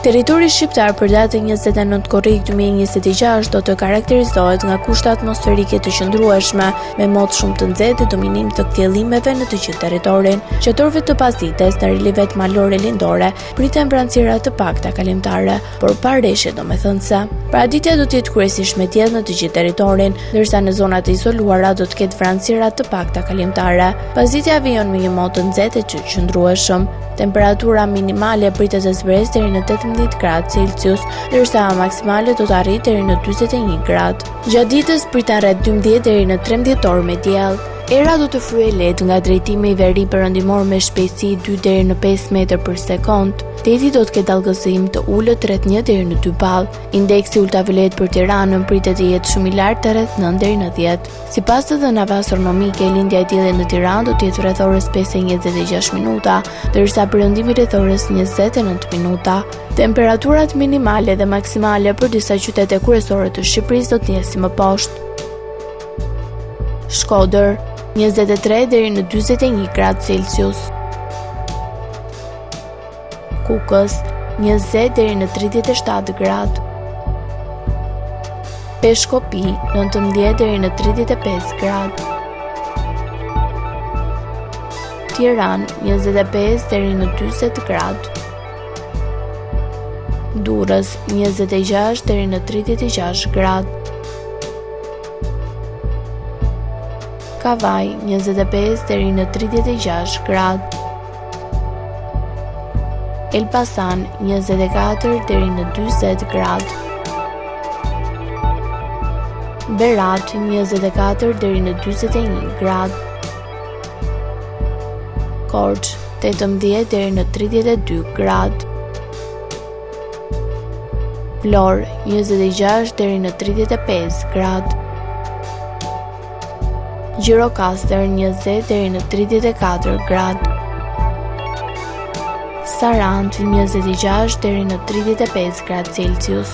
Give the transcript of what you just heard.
Territori shqiptar për datën 29 korrik 2026 do të karakterizohet nga kushte atmosferike të qëndrueshme, me mot shumë të nxehtë dhe dominim të kthjellimeve në të gjithë territorin. Gjatorëve të pasdites në relivet malore lindore priten vranësira të pakta kalimtare, por pa rreshje domethënëse. Paraditja do të jetë kryesisht me diell në të gjithë territorin, ndërsa në zonat e izoluara do të ketë vranësira të pakta kalimtare. Pasditja vijon me një mot të nxehtë të qëndrueshëm. Temperatura minimale pritet të zbresë deri në 18 gradë Celsius, ndërsa maksimale do të arrijë deri në 41 gradë. Gjatë ditës priten rreth 12 deri në 13 orë me diell. Era do të fryejë lehtë nga drejtimi i veri perëndimor me shpejtësi 2 deri në 5 metër për sekond. Deti do të ketë dallgëzim të ulët rreth 1 deri në 2 ball. Indeksi ultraviolet për Tiranën pritet të jetë shumë i lartë rreth 9 deri në 10. Sipas të dhënave astronomike, lindja e diellit në Tiranë do të jetë rreth orës 5:26 minuta, ndërsa perëndimi rreth orës 29 minuta. Temperaturat minimale dhe maksimale për disa qytete kryesore të Shqipërisë do të njesin më poshtë. Shkodër 23 deri në 41 gradë Celsius. Kukës 20 deri në 37 gradë. Peshkopi 19 deri në 35 gradë. Tiranë 25 deri në 40 gradë. Durrës 26 deri në 36 gradë. Kavaj 25 deri në 36 gradë. Elbasan 24 deri në 40 gradë. Berat 24 deri në 41 gradë. Korçë 18 deri në 32 gradë. Vlorë 26 deri në 35 gradë. Gjirokastër 20 deri në 34 gradë. Sarandë 26 deri në 35 gradë Celsius.